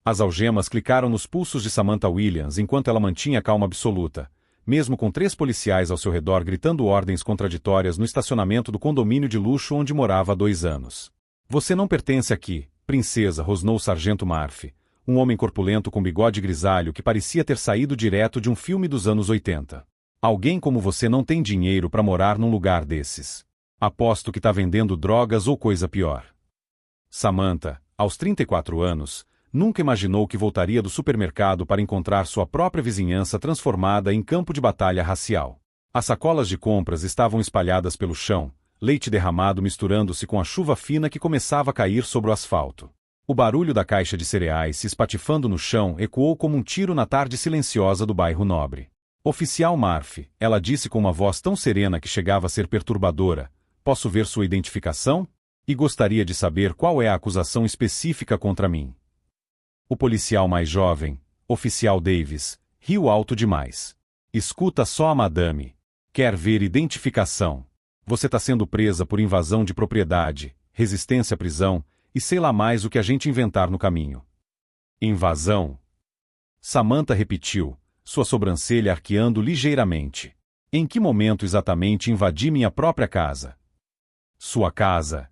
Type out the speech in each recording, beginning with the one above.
As algemas clicaram nos pulsos de Samantha Williams enquanto ela mantinha calma absoluta, mesmo com 3 policiais ao seu redor gritando ordens contraditórias no estacionamento do condomínio de luxo onde morava há 2 anos. Você não pertence aqui, princesa, rosnou o sargento Murphy, um homem corpulento com bigode grisalho que parecia ter saído direto de um filme dos anos 80. Alguém como você não tem dinheiro para morar num lugar desses. Aposto que tá vendendo drogas ou coisa pior. Samantha, aos 34 anos, nunca imaginou que voltaria do supermercado para encontrar sua própria vizinhança transformada em campo de batalha racial. As sacolas de compras estavam espalhadas pelo chão, leite derramado misturando-se com a chuva fina que começava a cair sobre o asfalto. O barulho da caixa de cereais se espatifando no chão ecoou como um tiro na tarde silenciosa do bairro nobre. Oficial Murphy, ela disse com uma voz tão serena que chegava a ser perturbadora, posso ver sua identificação? E gostaria de saber qual é a acusação específica contra mim. O policial mais jovem, oficial Davis, riu alto demais. Escuta só a madame. Quer ver identificação? Você está sendo presa por invasão de propriedade, resistência à prisão, e sei lá mais o que a gente inventar no caminho. Invasão? Samantha repetiu, sua sobrancelha arqueando ligeiramente. Em que momento exatamente invadi minha própria casa? Sua casa?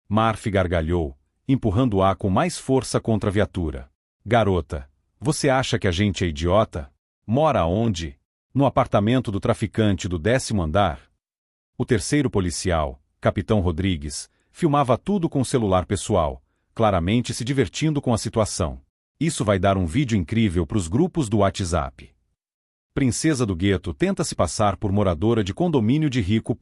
Murphy gargalhou, empurrando-a com mais força contra a viatura. Garota, você acha que a gente é idiota? Mora onde? No apartamento do traficante do 10º andar? O terceiro policial, Capitão Rodrigues, filmava tudo com o celular pessoal, claramente se divertindo com a situação. Isso vai dar um vídeo incrível para os grupos do WhatsApp. Princesa do gueto tenta se passar por moradora de condomínio de rico.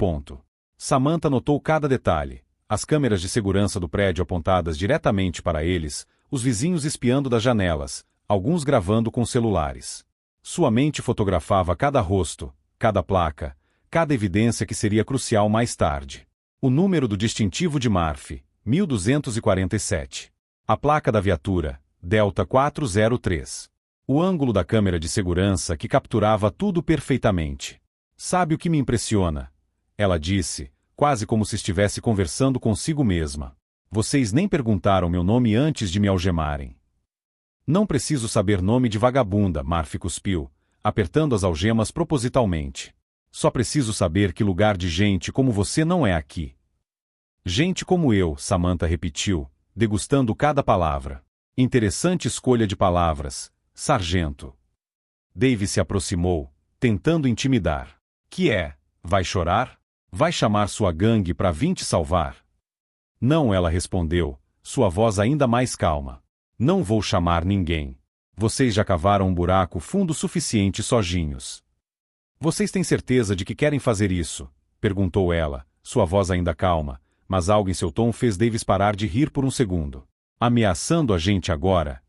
Samantha notou cada detalhe. As câmeras de segurança do prédio apontadas diretamente para eles, os vizinhos espiando das janelas, alguns gravando com celulares. Sua mente fotografava cada rosto, cada placa, cada evidência que seria crucial mais tarde. O número do distintivo de Murphy, 1247. A placa da viatura, Delta 403. O ângulo da câmera de segurança que capturava tudo perfeitamente. Sabe o que me impressiona? Ela disse, quase como se estivesse conversando consigo mesma. Vocês nem perguntaram meu nome antes de me algemarem. Não preciso saber nome de vagabunda, Murphy cuspiu, apertando as algemas propositalmente. Só preciso saber que lugar de gente como você não é aqui. Gente como eu, Samantha repetiu, degustando cada palavra. Interessante escolha de palavras, sargento. Davis se aproximou, tentando intimidar. Que é? Vai chorar? Vai chamar sua gangue para vir te salvar? Não, ela respondeu, sua voz ainda mais calma. Não vou chamar ninguém. Vocês já cavaram um buraco fundo suficiente sozinhos. Vocês têm certeza de que querem fazer isso? Perguntou ela, sua voz ainda calma, mas algo em seu tom fez Davis parar de rir por um segundo. Ameaçando a gente agora?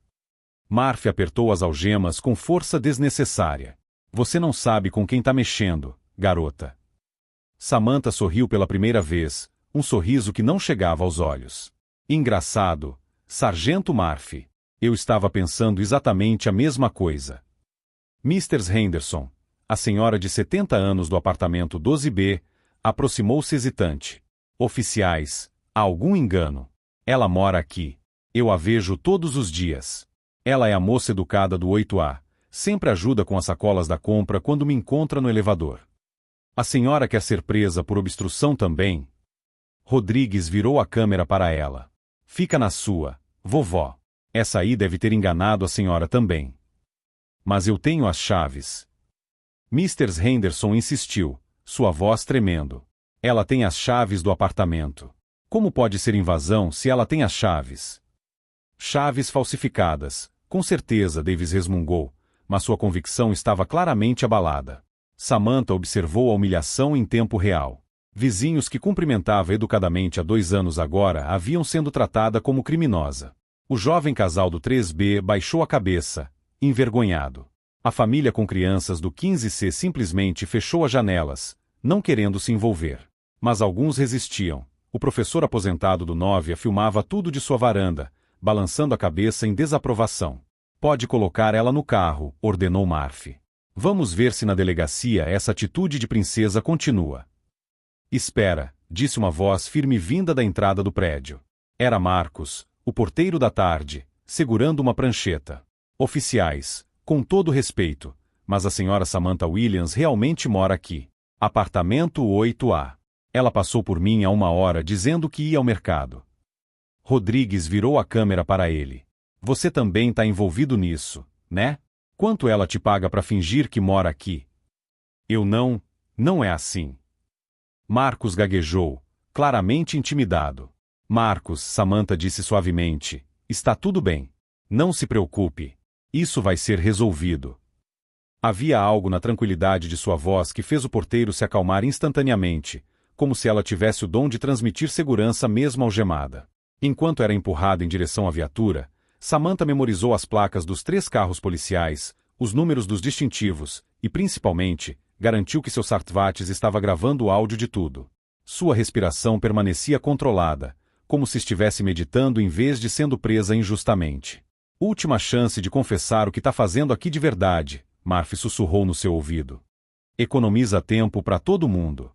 Murphy apertou as algemas com força desnecessária. Você não sabe com quem está mexendo, garota. Samantha sorriu pela primeira vez, um sorriso que não chegava aos olhos. Engraçado, Sargento Murphy. Eu estava pensando exatamente a mesma coisa. Mr. Henderson, a senhora de 70 anos do apartamento 12B, aproximou-se hesitante. Oficiais, há algum engano. Ela mora aqui. Eu a vejo todos os dias. Ela é a moça educada do 8A, sempre ajuda com as sacolas da compra quando me encontra no elevador. A senhora quer ser presa por obstrução também? Rodrigues virou a câmera para ela. Fica na sua, vovó. Essa aí deve ter enganado a senhora também. Mas eu tenho as chaves. Mr. Henderson insistiu, sua voz tremendo. Ela tem as chaves do apartamento. Como pode ser invasão se ela tem as chaves? Chaves falsificadas, com certeza, Davis resmungou, mas sua convicção estava claramente abalada. Samantha observou a humilhação em tempo real. Vizinhos que cumprimentava educadamente há 2 anos agora haviam sendo tratada como criminosa. O jovem casal do 3B baixou a cabeça, envergonhado. A família com crianças do 15C simplesmente fechou as janelas, não querendo se envolver. Mas alguns resistiam. O professor aposentado do 9A filmava tudo de sua varanda, balançando a cabeça em desaprovação. Pode colocar ela no carro, ordenou Murphy. Vamos ver se na delegacia essa atitude de princesa continua. Espera, disse uma voz firme vinda da entrada do prédio. Era Marcos, o porteiro da tarde, segurando uma prancheta. Oficiais, com todo respeito, mas a senhora Samantha Williams realmente mora aqui. Apartamento 8A. Ela passou por mim há 1 hora dizendo que ia ao mercado. Rodrigues virou a câmera para ele. Você também está envolvido nisso, né? Quanto ela te paga para fingir que mora aqui? Eu não é assim. Marcos gaguejou, claramente intimidado. Marcos, Samantha disse suavemente, está tudo bem. Não se preocupe. Isso vai ser resolvido. Havia algo na tranquilidade de sua voz que fez o porteiro se acalmar instantaneamente, como se ela tivesse o dom de transmitir segurança mesmo algemada. Enquanto era empurrada em direção à viatura, Samantha memorizou as placas dos 3 carros policiais, os números dos distintivos e, principalmente, garantiu que seu smartwatch estava gravando o áudio de tudo. Sua respiração permanecia controlada, como se estivesse meditando em vez de sendo presa injustamente. Última chance de confessar o que está fazendo aqui de verdade, Murphy sussurrou no seu ouvido. Economiza tempo para todo mundo.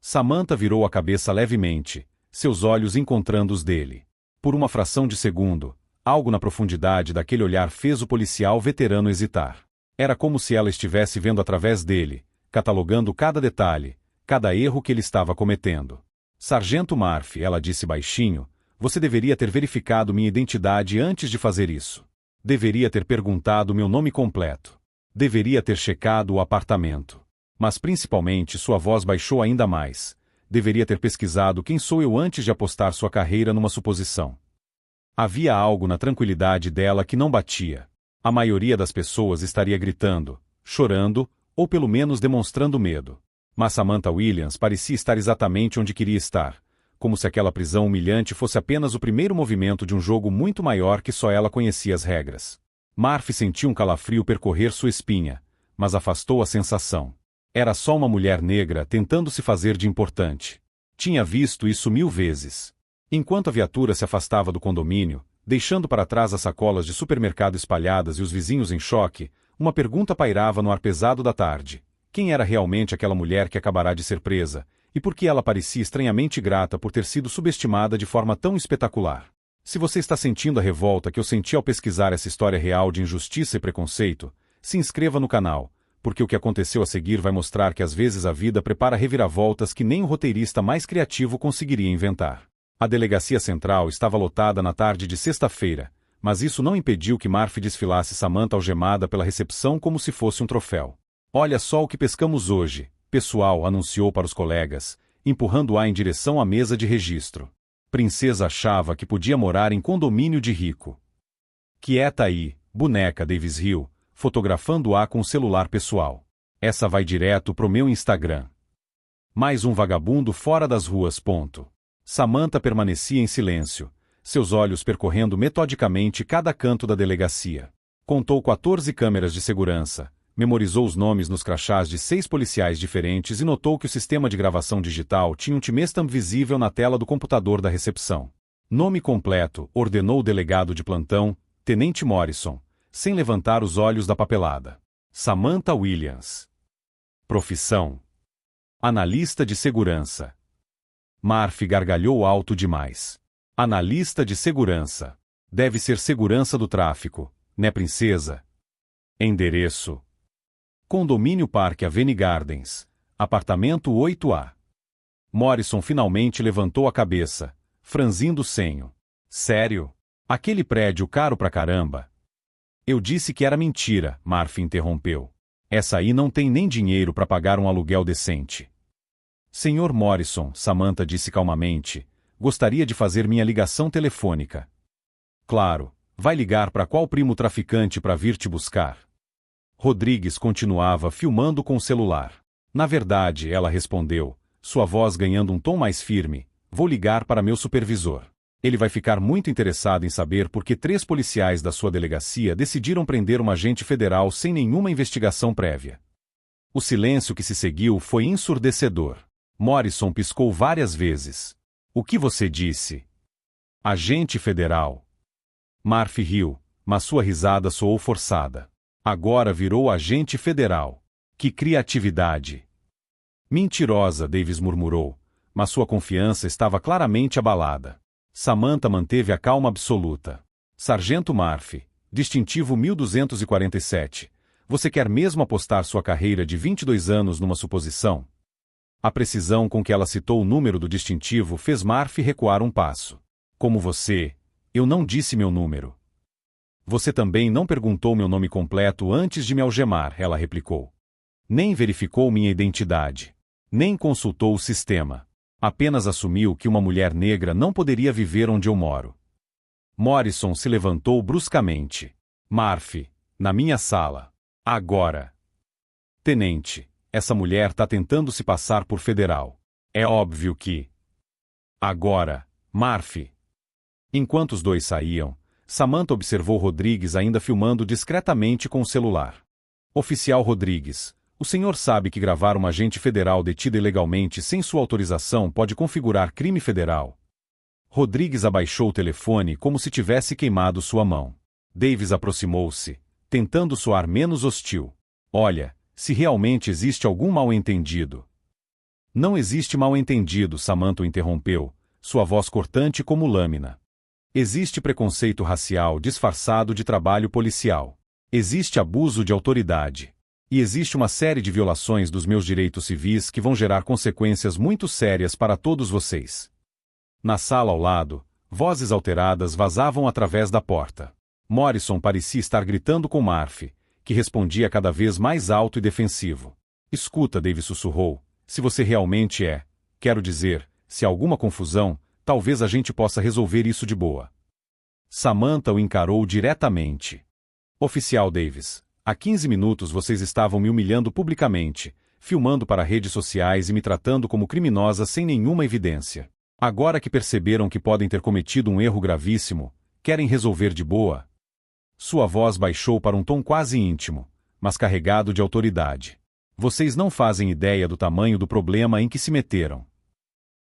Samantha virou a cabeça levemente, seus olhos encontrando os dele. Por uma fração de segundo, algo na profundidade daquele olhar fez o policial veterano hesitar. Era como se ela estivesse vendo através dele, catalogando cada detalhe, cada erro que ele estava cometendo. Sargento Murphy, ela disse baixinho, você deveria ter verificado minha identidade antes de fazer isso. Deveria ter perguntado meu nome completo. Deveria ter checado o apartamento. Mas principalmente sua voz baixou ainda mais. Deveria ter pesquisado quem sou eu antes de apostar sua carreira numa suposição. Havia algo na tranquilidade dela que não batia. A maioria das pessoas estaria gritando, chorando, ou pelo menos demonstrando medo. Mas Samantha Williams parecia estar exatamente onde queria estar, como se aquela prisão humilhante fosse apenas o primeiro movimento de um jogo muito maior que só ela conhecia as regras. Murphy sentiu um calafrio percorrer sua espinha, mas afastou a sensação. Era só uma mulher negra tentando se fazer de importante. Tinha visto isso 1000 vezes. Enquanto a viatura se afastava do condomínio, deixando para trás as sacolas de supermercado espalhadas e os vizinhos em choque, uma pergunta pairava no ar pesado da tarde. Quem era realmente aquela mulher que acabará de ser presa, e por que ela parecia estranhamente grata por ter sido subestimada de forma tão espetacular? Se você está sentindo a revolta que eu senti ao pesquisar essa história real de injustiça e preconceito, se inscreva no canal, porque o que aconteceu a seguir vai mostrar que às vezes a vida prepara reviravoltas que nem o roteirista mais criativo conseguiria inventar. A delegacia central estava lotada na tarde de sexta-feira, mas isso não impediu que Murphy desfilasse Samantha algemada pela recepção como se fosse um troféu. Olha só o que pescamos hoje, pessoal, anunciou para os colegas, empurrando-a em direção à mesa de registro. Princesa achava que podia morar em condomínio de rico. Quieta aí, boneca, Davis riu, fotografando-a com o celular pessoal. Essa vai direto pro meu Instagram. Mais um vagabundo fora das ruas. Samantha permanecia em silêncio, seus olhos percorrendo metodicamente cada canto da delegacia. Contou 14 câmeras de segurança, memorizou os nomes nos crachás de 6 policiais diferentes e notou que o sistema de gravação digital tinha um timestamp visível na tela do computador da recepção. Nome completo, ordenou o delegado de plantão, Tenente Morrison, sem levantar os olhos da papelada. Samantha Williams. Profissão: analista de segurança. Murphy gargalhou alto demais. Analista de segurança. Deve ser segurança do tráfico, né, princesa? Endereço: Condomínio Parque Avenue Gardens, apartamento 8A. Morrison finalmente levantou a cabeça, franzindo o senho. Sério? Aquele prédio caro pra caramba? Eu disse que era mentira, Murphy interrompeu. Essa aí não tem nem dinheiro para pagar um aluguel decente. Senhor Morrison, Samantha disse calmamente, gostaria de fazer minha ligação telefônica. Claro, vai ligar para qual primo traficante para vir te buscar? Rodrigues continuava filmando com o celular. Na verdade, ela respondeu, sua voz ganhando um tom mais firme, vou ligar para meu supervisor. Ele vai ficar muito interessado em saber por que 3 policiais da sua delegacia decidiram prender um agente federal sem nenhuma investigação prévia. O silêncio que se seguiu foi ensurdecedor. Morrison piscou várias vezes. O que você disse? Agente federal. Murphy riu, mas sua risada soou forçada. Agora virou agente federal. Que criatividade! Mentirosa, Davis murmurou, mas sua confiança estava claramente abalada. Samantha manteve a calma absoluta. Sargento Murphy, distintivo 1247. Você quer mesmo apostar sua carreira de 22 anos numa suposição? A precisão com que ela citou o número do distintivo fez Murphy recuar um passo. Como você, eu não disse meu número. Você também não perguntou meu nome completo antes de me algemar, ela replicou. Nem verificou minha identidade. Nem consultou o sistema. Apenas assumiu que uma mulher negra não poderia viver onde eu moro. Morrison se levantou bruscamente. Murphy, na minha sala. Agora. Tenente, essa mulher tá tentando se passar por federal. É óbvio que... Agora, Murphy. Enquanto os dois saíam, Samantha observou Rodrigues ainda filmando discretamente com o celular. Oficial Rodrigues, o senhor sabe que gravar uma agente federal detida ilegalmente sem sua autorização pode configurar crime federal. Rodrigues abaixou o telefone como se tivesse queimado sua mão. Davis aproximou-se, tentando soar menos hostil. Olha, se realmente existe algum mal-entendido. Não existe mal-entendido, Samantha o interrompeu, sua voz cortante como lâmina. Existe preconceito racial disfarçado de trabalho policial. Existe abuso de autoridade. E existe uma série de violações dos meus direitos civis que vão gerar consequências muito sérias para todos vocês. Na sala ao lado, vozes alteradas vazavam através da porta. Morrison parecia estar gritando com Murphy, que respondia cada vez mais alto e defensivo. Escuta, Davis sussurrou, se você realmente é, quero dizer, se há alguma confusão, talvez a gente possa resolver isso de boa. Samantha o encarou diretamente. Oficial Davis, há 15 minutos vocês estavam me humilhando publicamente, filmando para redes sociais e me tratando como criminosa sem nenhuma evidência. Agora que perceberam que podem ter cometido um erro gravíssimo, querem resolver de boa? Sua voz baixou para um tom quase íntimo, mas carregado de autoridade. Vocês não fazem ideia do tamanho do problema em que se meteram.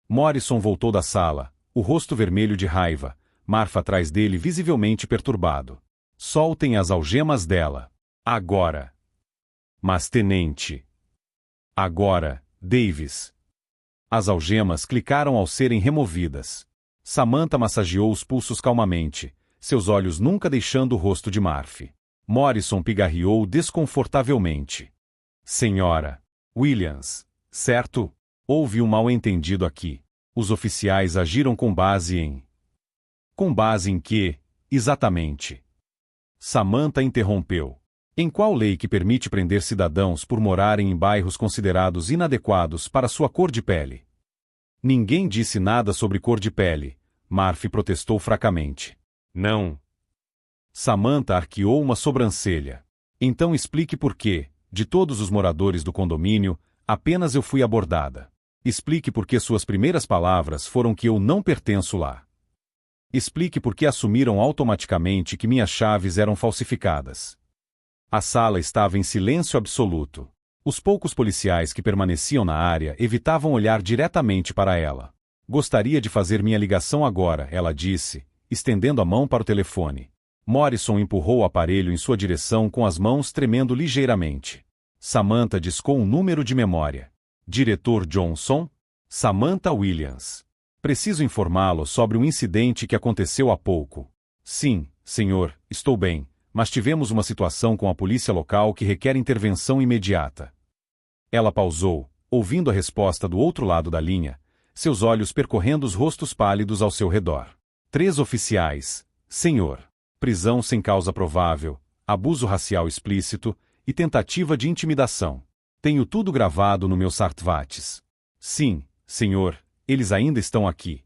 Morrison voltou da sala, o rosto vermelho de raiva, Murphy atrás dele visivelmente perturbado. Soltem as algemas dela. Agora. Mas tenente. Agora, Davis. As algemas clicaram ao serem removidas. Samantha massageou os pulsos calmamente, seus olhos nunca deixando o rosto de Murphy. Morrison pigarreou desconfortavelmente. Senhora Williams, certo? Houve um mal-entendido aqui. Os oficiais agiram com base em... Com base em quê, exatamente? Samantha interrompeu. Em qual lei que permite prender cidadãos por morarem em bairros considerados inadequados para sua cor de pele? Ninguém disse nada sobre cor de pele, Murphy protestou fracamente. Não. Samantha arqueou uma sobrancelha. Então explique por que, de todos os moradores do condomínio, apenas eu fui abordada. Explique por que suas primeiras palavras foram que eu não pertenço lá. Explique por que assumiram automaticamente que minhas chaves eram falsificadas. A sala estava em silêncio absoluto. Os poucos policiais que permaneciam na área evitavam olhar diretamente para ela. Gostaria de fazer minha ligação agora, ela disse, estendendo a mão para o telefone. Morrison empurrou o aparelho em sua direção com as mãos tremendo ligeiramente. Samantha discou um número de memória. Diretor Johnson? Samantha Williams. Preciso informá-lo sobre um incidente que aconteceu há pouco. Sim, senhor, estou bem, mas tivemos uma situação com a polícia local que requer intervenção imediata. Ela pausou, ouvindo a resposta do outro lado da linha, seus olhos percorrendo os rostos pálidos ao seu redor. 3 oficiais, senhor. Prisão sem causa provável, abuso racial explícito e tentativa de intimidação. Tenho tudo gravado no meu Sartvates. Sim, senhor, eles ainda estão aqui.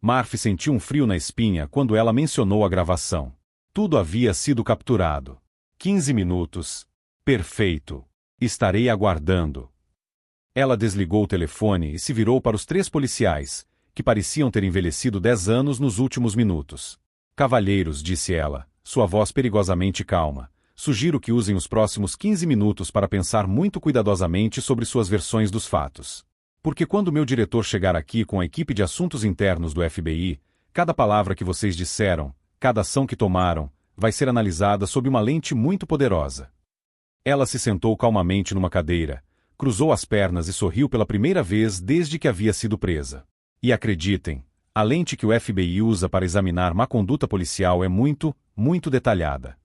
Murphy sentiu um frio na espinha quando ela mencionou a gravação. Tudo havia sido capturado. 15 minutos. Perfeito. Estarei aguardando. Ela desligou o telefone e se virou para os 3 policiais, que pareciam ter envelhecido 10 anos nos últimos minutos. Cavalheiros, disse ela, sua voz perigosamente calma. Sugiro que usem os próximos 15 minutos para pensar muito cuidadosamente sobre suas versões dos fatos. Porque quando meu diretor chegar aqui com a equipe de assuntos internos do FBI, cada palavra que vocês disseram, cada ação que tomaram, vai ser analisada sob uma lente muito poderosa. Ela se sentou calmamente numa cadeira, cruzou as pernas e sorriu pela primeira vez desde que havia sido presa. E acreditem, A lente que o FBI usa para examinar má conduta policial é muito, muito detalhada.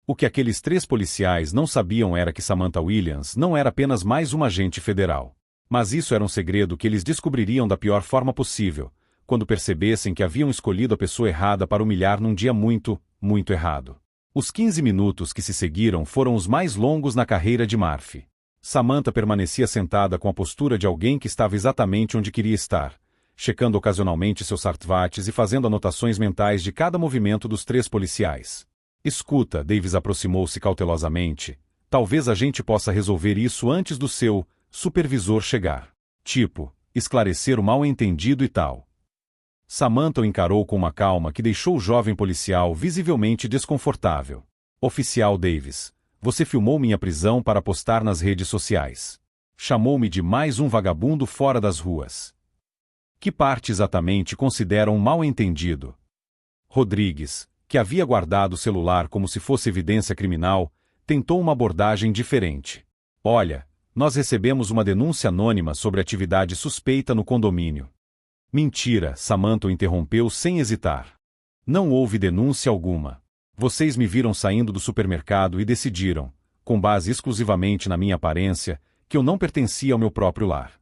O que aqueles 3 policiais não sabiam era que Samantha Williams não era apenas mais uma agente federal. Mas isso era um segredo que eles descobririam da pior forma possível, quando percebessem que haviam escolhido a pessoa errada para humilhar num dia muito, muito errado. Os 15 minutos que se seguiram foram os mais longos na carreira de Murphy. Samantha permanecia sentada com a postura de alguém que estava exatamente onde queria estar, checando ocasionalmente seus smartwatches e fazendo anotações mentais de cada movimento dos 3 policiais. Escuta, Davis aproximou-se cautelosamente. Talvez a gente possa resolver isso antes do seu supervisor chegar. Tipo, esclarecer o mal-entendido e tal. Samantha o encarou com uma calma que deixou o jovem policial visivelmente desconfortável. Oficial Davis, você filmou minha prisão para postar nas redes sociais. Chamou-me de mais um vagabundo fora das ruas. Que parte exatamente considera um mal-entendido? Rodrigues, que havia guardado o celular como se fosse evidência criminal, tentou uma abordagem diferente. Olha, nós recebemos uma denúncia anônima sobre atividade suspeita no condomínio. Mentira, Samantha o interrompeu sem hesitar. Não houve denúncia alguma. Vocês me viram saindo do supermercado e decidiram, com base exclusivamente na minha aparência, que eu não pertencia ao meu próprio lar.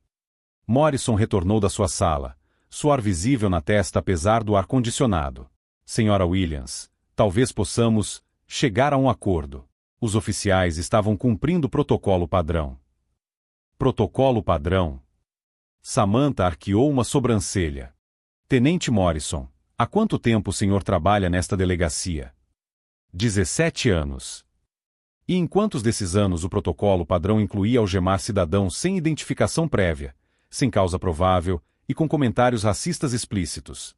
Morrison retornou da sua sala, suor visível na testa apesar do ar-condicionado. Senhora Williams, talvez possamos chegar a um acordo. Os oficiais estavam cumprindo o protocolo padrão. Protocolo padrão? Samantha arqueou uma sobrancelha. Tenente Morrison, há quanto tempo o senhor trabalha nesta delegacia? 17 anos. E em quantos desses anos o protocolo padrão incluía algemar cidadãos sem identificação prévia, sem causa provável e com comentários racistas explícitos?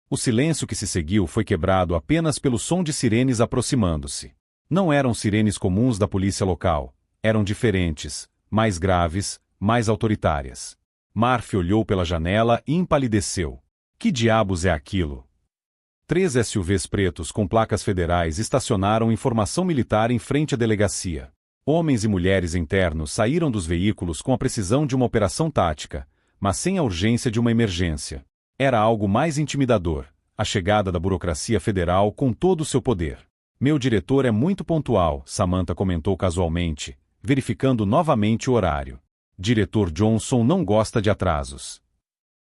O silêncio que se seguiu foi quebrado apenas pelo som de sirenes aproximando-se. Não eram sirenes comuns da polícia local, eram diferentes, mais graves, mais autoritárias. Murphy olhou pela janela e empalideceu. Que diabos é aquilo? 3 SUVs pretos com placas federais estacionaram em formação militar em frente à delegacia. Homens e mulheres internos saíram dos veículos com a precisão de uma operação tática, mas sem a urgência de uma emergência. Era algo mais intimidador, a chegada da burocracia federal com todo o seu poder. Meu diretor é muito pontual, Samantha comentou casualmente, verificando novamente o horário. Diretor Johnson não gosta de atrasos.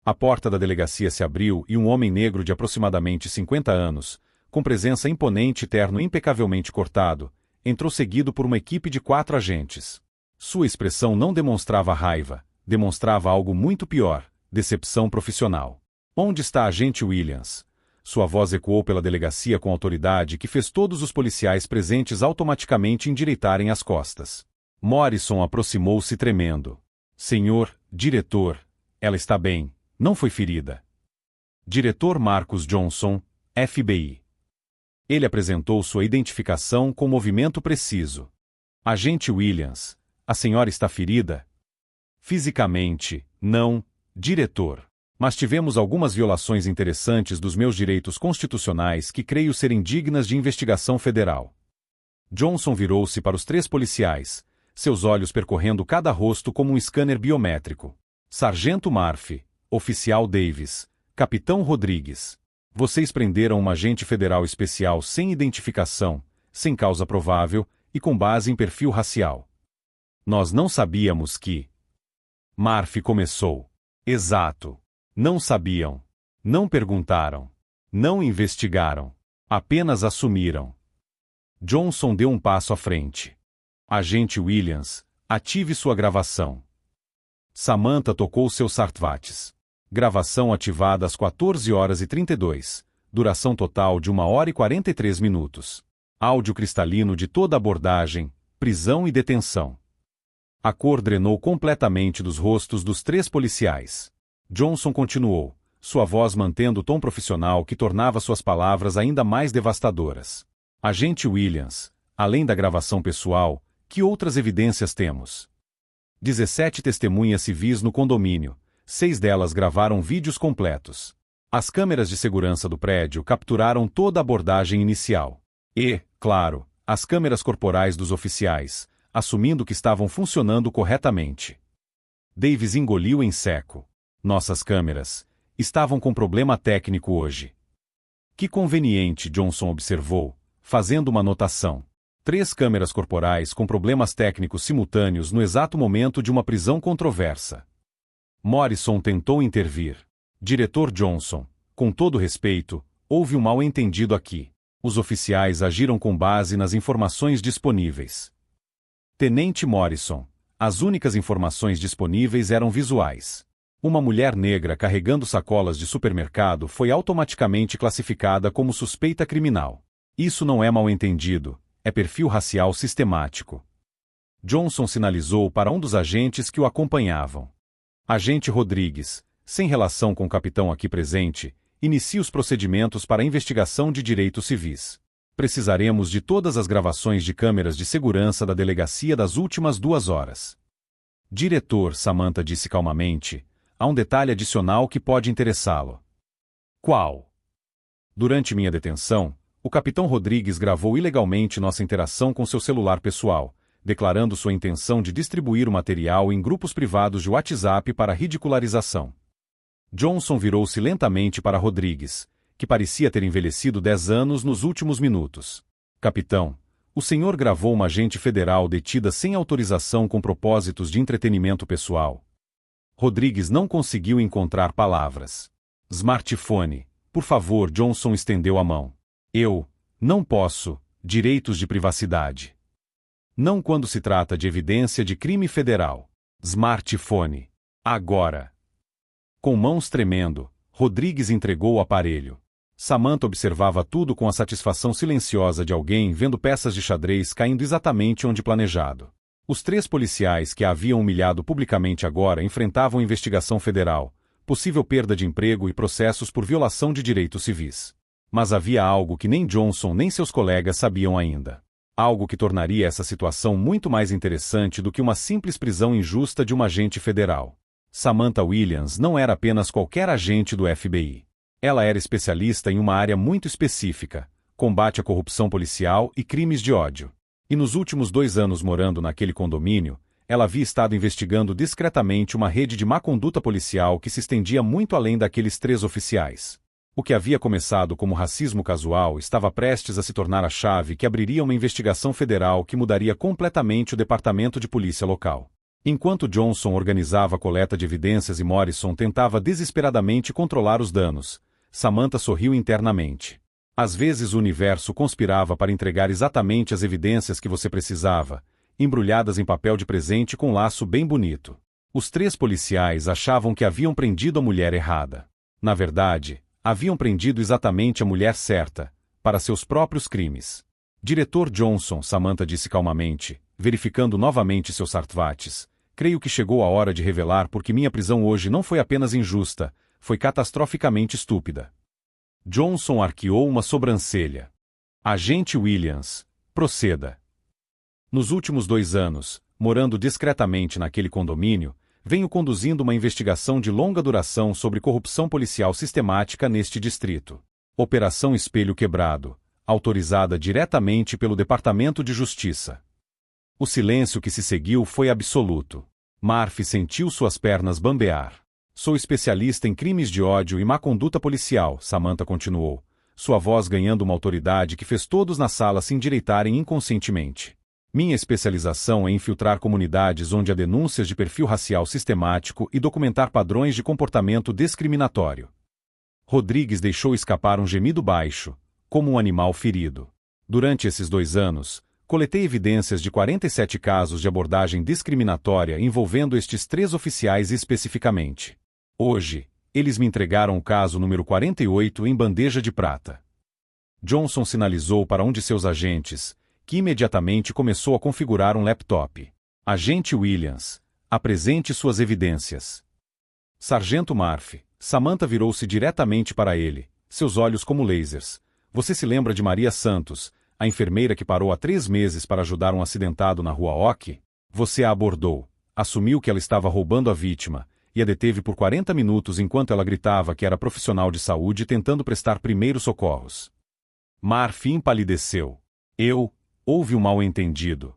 A porta da delegacia se abriu e um homem negro de aproximadamente 50 anos, com presença imponente e terno impecavelmente cortado, entrou seguido por uma equipe de 4 agentes. Sua expressão não demonstrava raiva, demonstrava algo muito pior, decepção profissional. Onde está a agente Williams? Sua voz ecoou pela delegacia com autoridade que fez todos os policiais presentes automaticamente endireitarem as costas. Morrison aproximou-se tremendo. Senhor, diretor, ela está bem, não foi ferida. Diretor Marcus Johnson, FBI. Ele apresentou sua identificação com movimento preciso. Agente Williams, a senhora está ferida? Fisicamente, não, diretor. Mas tivemos algumas violações interessantes dos meus direitos constitucionais que creio serem dignas de investigação federal. Johnson virou-se para os 3 policiais, seus olhos percorrendo cada rosto como um scanner biométrico. Sargento Murphy, Oficial Davis, Capitão Rodrigues. Vocês prenderam um agente federal especial sem identificação, sem causa provável e com base em perfil racial. Nós não sabíamos que... Murphy começou. Exato. Não sabiam. Não perguntaram. Não investigaram. Apenas assumiram. Johnson deu um passo à frente. Agente Williams, ative sua gravação. Samantha tocou seus smartwatches. Gravação ativada às 14h32. Duração total de 1h e 43 minutos. Áudio cristalino de toda a abordagem, prisão e detenção. A cor drenou completamente dos rostos dos 3 policiais. Johnson continuou, sua voz mantendo o tom profissional que tornava suas palavras ainda mais devastadoras. Agente Williams, além da gravação pessoal, que outras evidências temos? 17 testemunhas civis no condomínio, 6 delas gravaram vídeos completos. As câmeras de segurança do prédio capturaram toda a abordagem inicial. E, claro, as câmeras corporais dos oficiais, assumindo que estavam funcionando corretamente. Davis engoliu em seco. Nossas câmeras. Estavam com problema técnico hoje. Que conveniente, Johnson observou, fazendo uma anotação. 3 câmeras corporais com problemas técnicos simultâneos no exato momento de uma prisão controversa. Morrison tentou intervir. Diretor Johnson, com todo respeito, houve um mal-entendido aqui. Os oficiais agiram com base nas informações disponíveis. Tenente Morrison, as únicas informações disponíveis eram visuais. Uma mulher negra carregando sacolas de supermercado foi automaticamente classificada como suspeita criminal. Isso não é mal-entendido, é perfil racial sistemático. Johnson sinalizou para um dos agentes que o acompanhavam. Agente Rodrigues, sem relação com o capitão aqui presente, inicie os procedimentos para a investigação de direitos civis. Precisaremos de todas as gravações de câmeras de segurança da delegacia das últimas 2 horas. Diretor, Samantha disse calmamente, há um detalhe adicional que pode interessá-lo. Qual? Durante minha detenção, o capitão Rodrigues gravou ilegalmente nossa interação com seu celular pessoal, declarando sua intenção de distribuir o material em grupos privados de WhatsApp para ridicularização. Johnson virou-se lentamente para Rodrigues, que parecia ter envelhecido 10 anos nos últimos minutos. Capitão, o senhor gravou uma agente federal detida sem autorização com propósitos de entretenimento pessoal. Rodrigues não conseguiu encontrar palavras. Smartphone, por favor, Johnson estendeu a mão. Eu não posso, direitos de privacidade. Não quando se trata de evidência de crime federal. Smartphone. Agora. Com mãos tremendo, Rodrigues entregou o aparelho. Samantha observava tudo com a satisfação silenciosa de alguém vendo peças de xadrez caindo exatamente onde planejado. Os 3 policiais que a haviam humilhado publicamente agora enfrentavam investigação federal, possível perda de emprego e processos por violação de direitos civis. Mas havia algo que nem Johnson nem seus colegas sabiam ainda. Algo que tornaria essa situação muito mais interessante do que uma simples prisão injusta de um agente federal. Samantha Williams não era apenas qualquer agente do FBI. Ela era especialista em uma área muito específica, combate à corrupção policial e crimes de ódio. E nos últimos 2 anos morando naquele condomínio, ela havia estado investigando discretamente uma rede de má conduta policial que se estendia muito além daqueles 3 oficiais. O que havia começado como racismo casual estava prestes a se tornar a chave que abriria uma investigação federal que mudaria completamente o departamento de polícia local. Enquanto Johnson organizava a coleta de evidências e Morrison tentava desesperadamente controlar os danos, Samantha sorriu internamente. Às vezes o universo conspirava para entregar exatamente as evidências que você precisava, embrulhadas em papel de presente com um laço bem bonito. Os 3 policiais achavam que haviam prendido a mulher errada. Na verdade, haviam prendido exatamente a mulher certa, para seus próprios crimes. Diretor Johnson, Samantha disse calmamente, verificando novamente seus sartvates, creio que chegou a hora de revelar porque minha prisão hoje não foi apenas injusta, foi catastroficamente estúpida. Johnson arqueou uma sobrancelha. Agente Williams, proceda. Nos últimos 2 anos, morando discretamente naquele condomínio, venho conduzindo uma investigação de longa duração sobre corrupção policial sistemática neste distrito. Operação Espelho Quebrado, autorizada diretamente pelo Departamento de Justiça. O silêncio que se seguiu foi absoluto. Murphy sentiu suas pernas bambear. Sou especialista em crimes de ódio e má conduta policial, Samantha continuou, sua voz ganhando uma autoridade que fez todos na sala se endireitarem inconscientemente. Minha especialização é infiltrar comunidades onde há denúncias de perfil racial sistemático e documentar padrões de comportamento discriminatório. Rodrigues deixou escapar um gemido baixo, como um animal ferido. Durante esses 2 anos, coletei evidências de 47 casos de abordagem discriminatória envolvendo estes 3 oficiais especificamente. Hoje, eles me entregaram o caso número 48 em bandeja de prata. Johnson sinalizou para um de seus agentes, que imediatamente começou a configurar um laptop. Agente Williams, apresente suas evidências. Sargento Murphy, Samantha virou-se diretamente para ele, seus olhos como lasers. Você se lembra de Maria Santos, a enfermeira que parou há 3 meses para ajudar um acidentado na rua Ock? Você a abordou, assumiu que ela estava roubando a vítima, e a deteve por 40 minutos enquanto ela gritava que era profissional de saúde tentando prestar primeiros socorros. Murphy empalideceu. Houve um mal-entendido.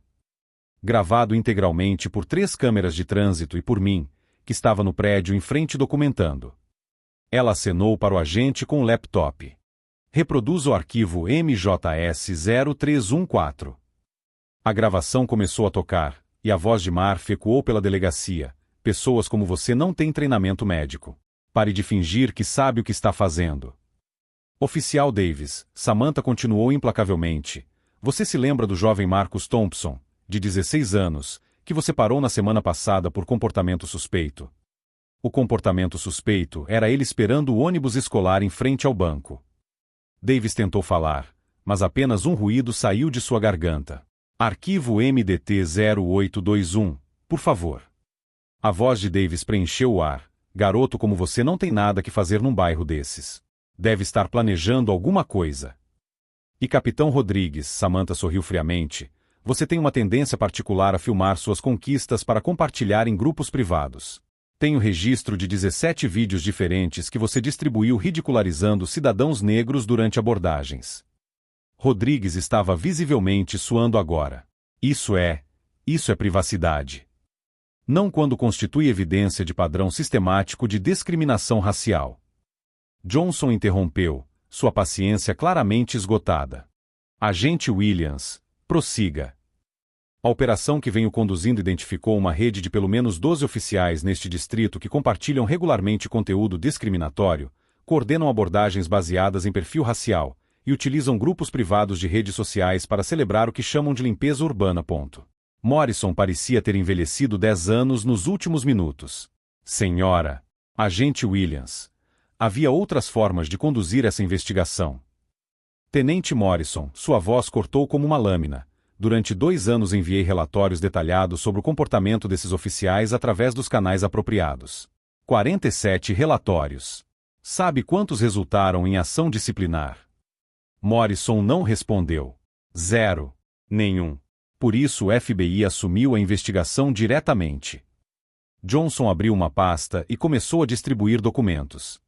Gravado integralmente por 3 câmeras de trânsito e por mim, que estava no prédio em frente documentando. Ela acenou para o agente com o laptop. Reproduza o arquivo MJS-0314. A gravação começou a tocar, e a voz de Murphy ecoou pela delegacia. Pessoas como você não têm treinamento médico. Pare de fingir que sabe o que está fazendo. Oficial Davis, Samantha continuou implacavelmente. Você se lembra do jovem Marcus Thompson, de 16 anos, que você parou na semana passada por comportamento suspeito? O comportamento suspeito era ele esperando o ônibus escolar em frente ao banco. Davis tentou falar, mas apenas um ruído saiu de sua garganta. Arquivo MDT-0821, por favor. A voz de Davis preencheu o ar. Garoto como você não tem nada que fazer num bairro desses. Deve estar planejando alguma coisa. E Capitão Rodrigues, Samantha sorriu friamente, você tem uma tendência particular a filmar suas conquistas para compartilhar em grupos privados. Tenho registro de 17 vídeos diferentes que você distribuiu ridicularizando cidadãos negros durante abordagens. Rodrigues estava visivelmente suando agora. Isso é privacidade. Não quando constitui evidência de padrão sistemático de discriminação racial. Johnson interrompeu, sua paciência claramente esgotada. Agente Williams, prossiga. A operação que venho conduzindo identificou uma rede de pelo menos 12 oficiais neste distrito que compartilham regularmente conteúdo discriminatório, coordenam abordagens baseadas em perfil racial e utilizam grupos privados de redes sociais para celebrar o que chamam de limpeza urbana. Morrison parecia ter envelhecido 10 anos nos últimos minutos. Senhora, agente Williams, havia outras formas de conduzir essa investigação. Tenente Morrison, sua voz cortou como uma lâmina. Durante 2 anos enviei relatórios detalhados sobre o comportamento desses oficiais através dos canais apropriados. 47 relatórios. Sabe quantos resultaram em ação disciplinar? Morrison não respondeu. 0. Nenhum. Por isso o FBI assumiu a investigação diretamente. Johnson abriu uma pasta e começou a distribuir documentos.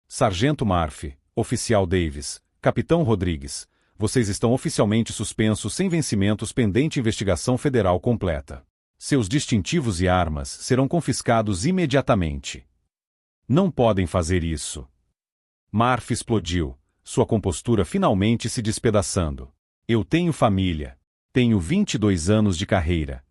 Sargento Murphy, Oficial Davis, Capitão Rodrigues, vocês estão oficialmente suspensos sem vencimentos pendente investigação federal completa. Seus distintivos e armas serão confiscados imediatamente. Não podem fazer isso. Murphy explodiu, sua compostura finalmente se despedaçando. Eu tenho família. Tenho 22 anos de carreira.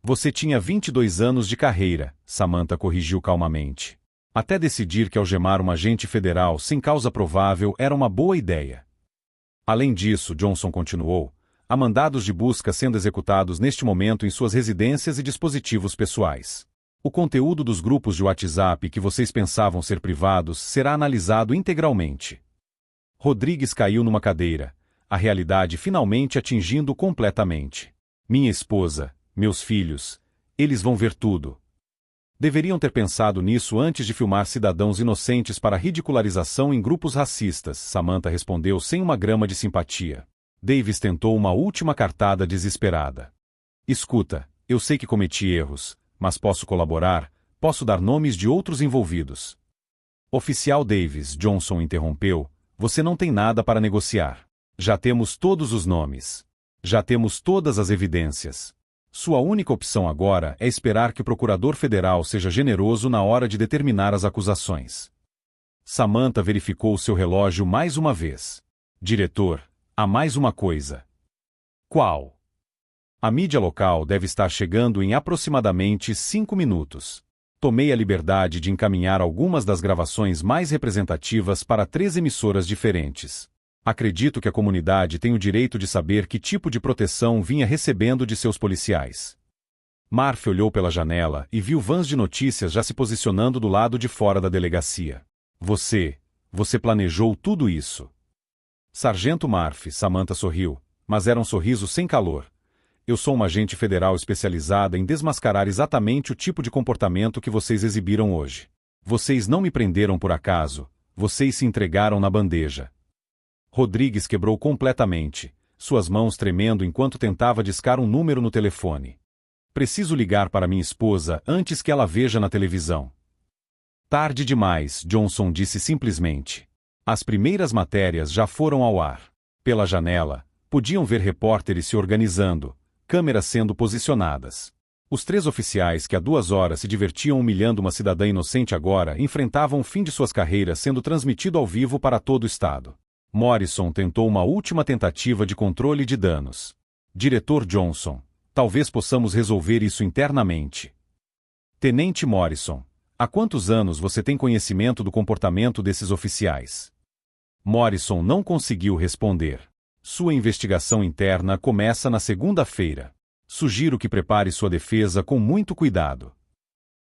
Você tinha 22 anos de carreira, Samantha corrigiu calmamente. Até decidir que algemar um agente federal sem causa provável era uma boa ideia. Além disso, Johnson continuou, há mandados de busca sendo executados neste momento em suas residências e dispositivos pessoais. O conteúdo dos grupos de WhatsApp que vocês pensavam ser privados será analisado integralmente. Rodrigues caiu numa cadeira, a realidade finalmente atingindo completamente. Minha esposa, meus filhos, eles vão ver tudo. Deveriam ter pensado nisso antes de filmar cidadãos inocentes para ridicularização em grupos racistas, Samantha respondeu sem uma grama de simpatia. Davis tentou uma última cartada desesperada. Escuta, eu sei que cometi erros, mas posso colaborar, posso dar nomes de outros envolvidos. Oficial Davis, Johnson interrompeu, você não tem nada para negociar. Já temos todos os nomes. Já temos todas as evidências. Sua única opção agora é esperar que o procurador federal seja generoso na hora de determinar as acusações. Samantha verificou seu relógio mais uma vez. Diretor, há mais uma coisa. Qual? A mídia local deve estar chegando em aproximadamente 5 minutos. Tomei a liberdade de encaminhar algumas das gravações mais representativas para 3 emissoras diferentes. Acredito que a comunidade tem o direito de saber que tipo de proteção vinha recebendo de seus policiais. Murphy olhou pela janela e viu vans de notícias já se posicionando do lado de fora da delegacia. Você planejou tudo isso. Sargento Murphy, Samantha sorriu, mas era um sorriso sem calor. Eu sou uma agente federal especializada em desmascarar exatamente o tipo de comportamento que vocês exibiram hoje. Vocês não me prenderam por acaso, vocês se entregaram na bandeja. Rodrigues quebrou completamente, suas mãos tremendo enquanto tentava discar um número no telefone. Preciso ligar para minha esposa antes que ela veja na televisão. Tarde demais, Johnson disse simplesmente. As primeiras matérias já foram ao ar. Pela janela, podiam ver repórteres se organizando, câmeras sendo posicionadas. Os 3 oficiais que há 2 horas se divertiam humilhando uma cidadã inocente agora enfrentavam o fim de suas carreiras sendo transmitido ao vivo para todo o estado. Morrison tentou uma última tentativa de controle de danos. Diretor Johnson, talvez possamos resolver isso internamente. Tenente Morrison, há quantos anos você tem conhecimento do comportamento desses oficiais? Morrison não conseguiu responder. Sua investigação interna começa na segunda-feira. Sugiro que prepare sua defesa com muito cuidado.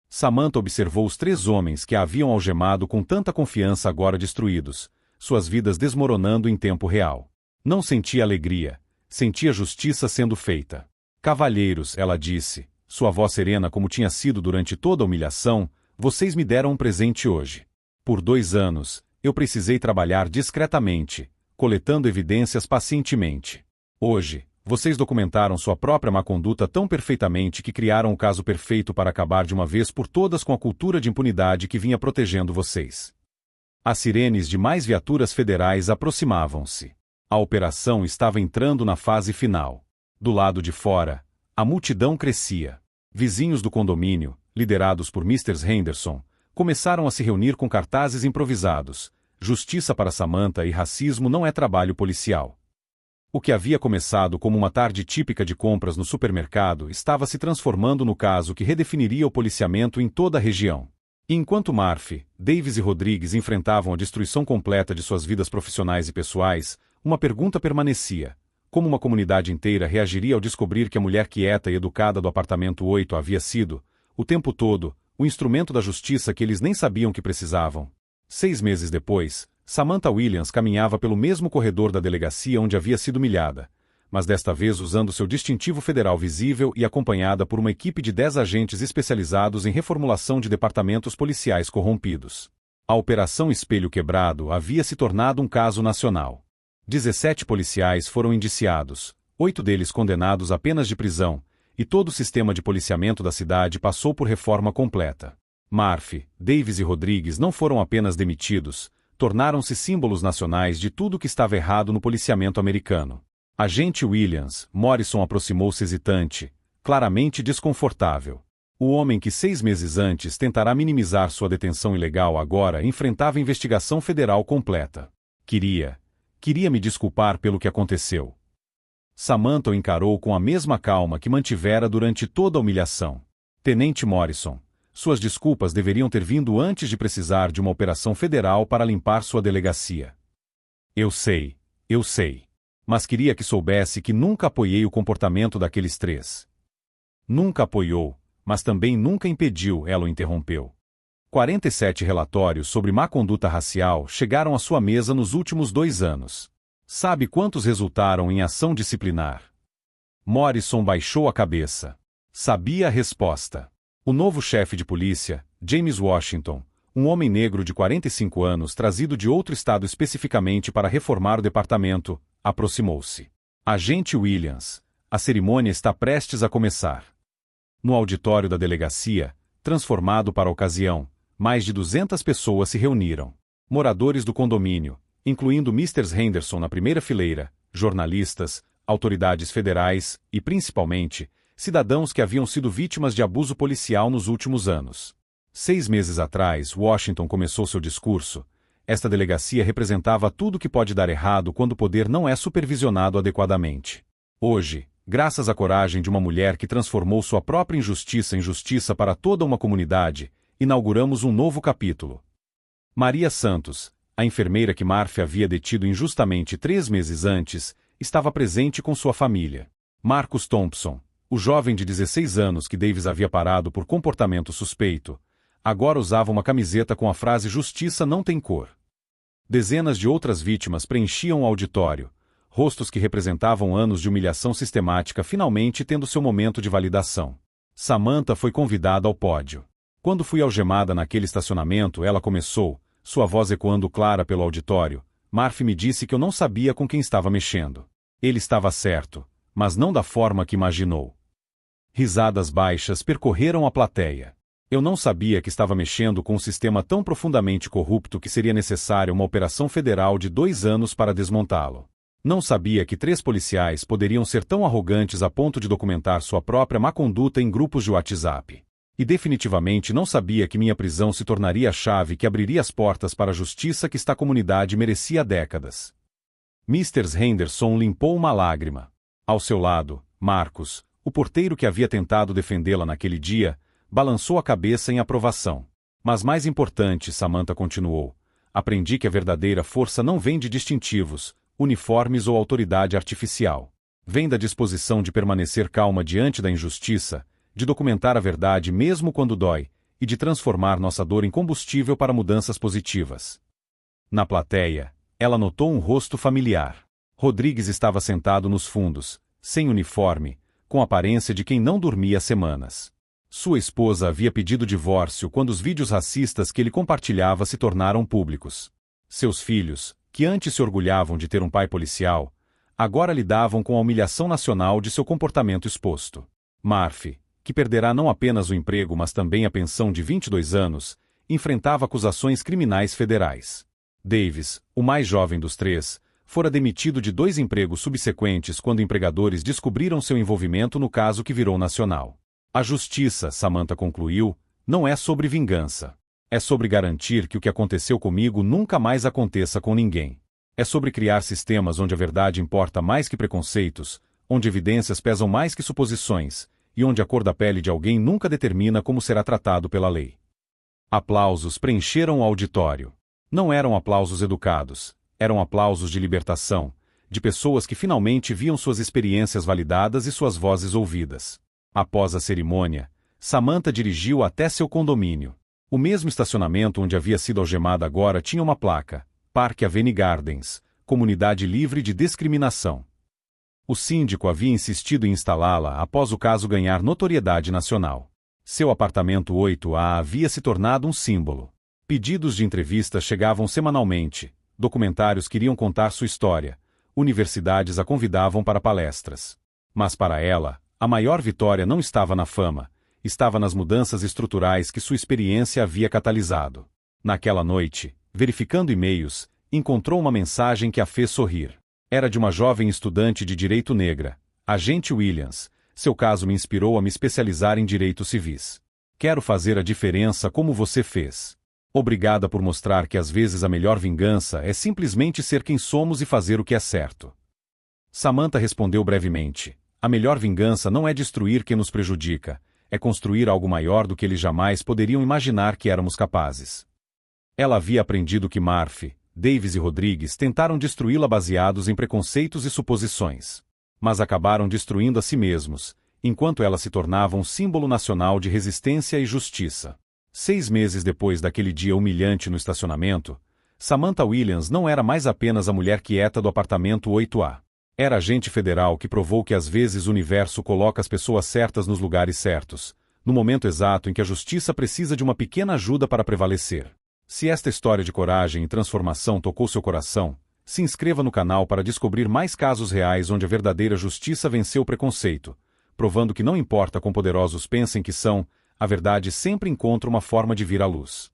Samantha observou os 3 homens que a haviam algemado com tanta confiança agora destruídos, suas vidas desmoronando em tempo real. Não sentia alegria, sentia justiça sendo feita. Cavalheiros, ela disse, sua voz serena como tinha sido durante toda a humilhação, vocês me deram um presente hoje. Por 2 anos, eu precisei trabalhar discretamente, coletando evidências pacientemente. Hoje, vocês documentaram sua própria má conduta tão perfeitamente que criaram o caso perfeito para acabar de uma vez por todas com a cultura de impunidade que vinha protegendo vocês. As sirenes de mais viaturas federais aproximavam-se. A operação estava entrando na fase final. Do lado de fora, a multidão crescia. Vizinhos do condomínio, liderados por Mr. Henderson, começaram a se reunir com cartazes improvisados. Justiça para Samantha e racismo não é trabalho policial. O que havia começado como uma tarde típica de compras no supermercado estava se transformando no caso que redefiniria o policiamento em toda a região. E enquanto Murphy, Davis e Rodrigues enfrentavam a destruição completa de suas vidas profissionais e pessoais, uma pergunta permanecia: como uma comunidade inteira reagiria ao descobrir que a mulher quieta e educada do apartamento 8 havia sido, o tempo todo, o instrumento da justiça que eles nem sabiam que precisavam? 6 meses depois, Samantha Williams caminhava pelo mesmo corredor da delegacia onde havia sido humilhada, mas desta vez usando seu distintivo federal visível e acompanhada por uma equipe de 10 agentes especializados em reformulação de departamentos policiais corrompidos. A Operação Espelho Quebrado havia se tornado um caso nacional. 17 policiais foram indiciados, 8 deles condenados a penas de prisão, e todo o sistema de policiamento da cidade passou por reforma completa. Murphy, Davis e Rodrigues não foram apenas demitidos, tornaram-se símbolos nacionais de tudo o que estava errado no policiamento americano. Agente Williams, Morrison aproximou-se hesitante, claramente desconfortável. O homem que 6 meses antes tentará minimizar sua detenção ilegal agora enfrentava investigação federal completa. Queria me desculpar pelo que aconteceu. Samantha o encarou com a mesma calma que mantivera durante toda a humilhação. Tenente Morrison, suas desculpas deveriam ter vindo antes de precisar de uma operação federal para limpar sua delegacia. Eu sei. Mas queria que soubesse que nunca apoiei o comportamento daqueles 3. Nunca apoiou, mas também nunca impediu, ela o interrompeu. 47 relatórios sobre má conduta racial chegaram à sua mesa nos últimos 2 anos. Sabe quantos resultaram em ação disciplinar? Morrison baixou a cabeça. Sabia a resposta. O novo chefe de polícia, James Washington, um homem negro de 45 anos trazido de outro estado especificamente para reformar o departamento, aproximou-se. Agente Williams, a cerimônia está prestes a começar. No auditório da delegacia, transformado para a ocasião, mais de 200 pessoas se reuniram. Moradores do condomínio, incluindo Mr. Henderson na primeira fileira, jornalistas, autoridades federais e, principalmente, cidadãos que haviam sido vítimas de abuso policial nos últimos anos. 6 meses atrás, Washington começou seu discurso. Esta delegacia representava tudo que pode dar errado quando o poder não é supervisionado adequadamente. Hoje, graças à coragem de uma mulher que transformou sua própria injustiça em justiça para toda uma comunidade, inauguramos um novo capítulo. Maria Santos, a enfermeira que Murphy havia detido injustamente 3 meses antes, estava presente com sua família. Marcus Thompson, o jovem de 16 anos que Davis havia parado por comportamento suspeito, agora usava uma camiseta com a frase "Justiça não tem cor". Dezenas de outras vítimas preenchiam o auditório, rostos que representavam anos de humilhação sistemática finalmente tendo seu momento de validação. Samantha foi convidada ao pódio. Quando fui algemada naquele estacionamento, ela começou, sua voz ecoando clara pelo auditório. Murphy me disse que eu não sabia com quem estava mexendo. Ele estava certo, mas não da forma que imaginou. Risadas baixas percorreram a plateia. Eu não sabia que estava mexendo com um sistema tão profundamente corrupto que seria necessária uma operação federal de 2 anos para desmontá-lo. Não sabia que 3 policiais poderiam ser tão arrogantes a ponto de documentar sua própria má conduta em grupos de WhatsApp. E definitivamente não sabia que minha prisão se tornaria a chave que abriria as portas para a justiça que esta comunidade merecia há décadas. Mr. Henderson limpou uma lágrima. Ao seu lado, Marcos, o porteiro que havia tentado defendê-la naquele dia, balançou a cabeça em aprovação. Mas mais importante, Samantha continuou, aprendi que a verdadeira força não vem de distintivos, uniformes ou autoridade artificial. Vem da disposição de permanecer calma diante da injustiça, de documentar a verdade mesmo quando dói, e de transformar nossa dor em combustível para mudanças positivas. Na plateia, ela notou um rosto familiar. Rodrigues estava sentado nos fundos, sem uniforme, com a aparência de quem não dormia há semanas. Sua esposa havia pedido divórcio quando os vídeos racistas que ele compartilhava se tornaram públicos. Seus filhos, que antes se orgulhavam de ter um pai policial, agora lidavam com a humilhação nacional de seu comportamento exposto. Murphy, que perderá não apenas o emprego mas também a pensão de 22 anos, enfrentava acusações criminais federais. Davis, o mais jovem dos 3, fora demitido de 2 empregos subsequentes quando empregadores descobriram seu envolvimento no caso que virou nacional. A justiça, Samantha concluiu, não é sobre vingança. É sobre garantir que o que aconteceu comigo nunca mais aconteça com ninguém. É sobre criar sistemas onde a verdade importa mais que preconceitos, onde evidências pesam mais que suposições, e onde a cor da pele de alguém nunca determina como será tratado pela lei. Aplausos preencheram o auditório. Não eram aplausos educados, eram aplausos de libertação, de pessoas que finalmente viam suas experiências validadas e suas vozes ouvidas. Após a cerimônia, Samantha dirigiu até seu condomínio. O mesmo estacionamento onde havia sido algemada agora tinha uma placa, Parque Avenue Gardens, comunidade livre de discriminação. O síndico havia insistido em instalá-la após o caso ganhar notoriedade nacional. Seu apartamento 8A havia se tornado um símbolo. Pedidos de entrevistas chegavam semanalmente, documentários queriam contar sua história, universidades a convidavam para palestras. Mas para ela, a maior vitória não estava na fama, estava nas mudanças estruturais que sua experiência havia catalisado. Naquela noite, verificando e-mails, encontrou uma mensagem que a fez sorrir. Era de uma jovem estudante de direito negra, Agente Williams. Seu caso me inspirou a me especializar em direitos civis. Quero fazer a diferença como você fez. Obrigada por mostrar que às vezes a melhor vingança é simplesmente ser quem somos e fazer o que é certo. Samantha respondeu brevemente. A melhor vingança não é destruir quem nos prejudica, é construir algo maior do que eles jamais poderiam imaginar que éramos capazes. Ela havia aprendido que Murphy, Davis e Rodrigues tentaram destruí-la baseados em preconceitos e suposições. Mas acabaram destruindo a si mesmos, enquanto ela se tornava um símbolo nacional de resistência e justiça. 6 meses depois daquele dia humilhante no estacionamento, Samantha Williams não era mais apenas a mulher quieta do apartamento 8A. Era agente federal que provou que às vezes o universo coloca as pessoas certas nos lugares certos, no momento exato em que a justiça precisa de uma pequena ajuda para prevalecer. Se esta história de coragem e transformação tocou seu coração, se inscreva no canal para descobrir mais casos reais onde a verdadeira justiça venceu o preconceito, provando que não importa quão poderosos pensem que são, a verdade sempre encontra uma forma de vir à luz.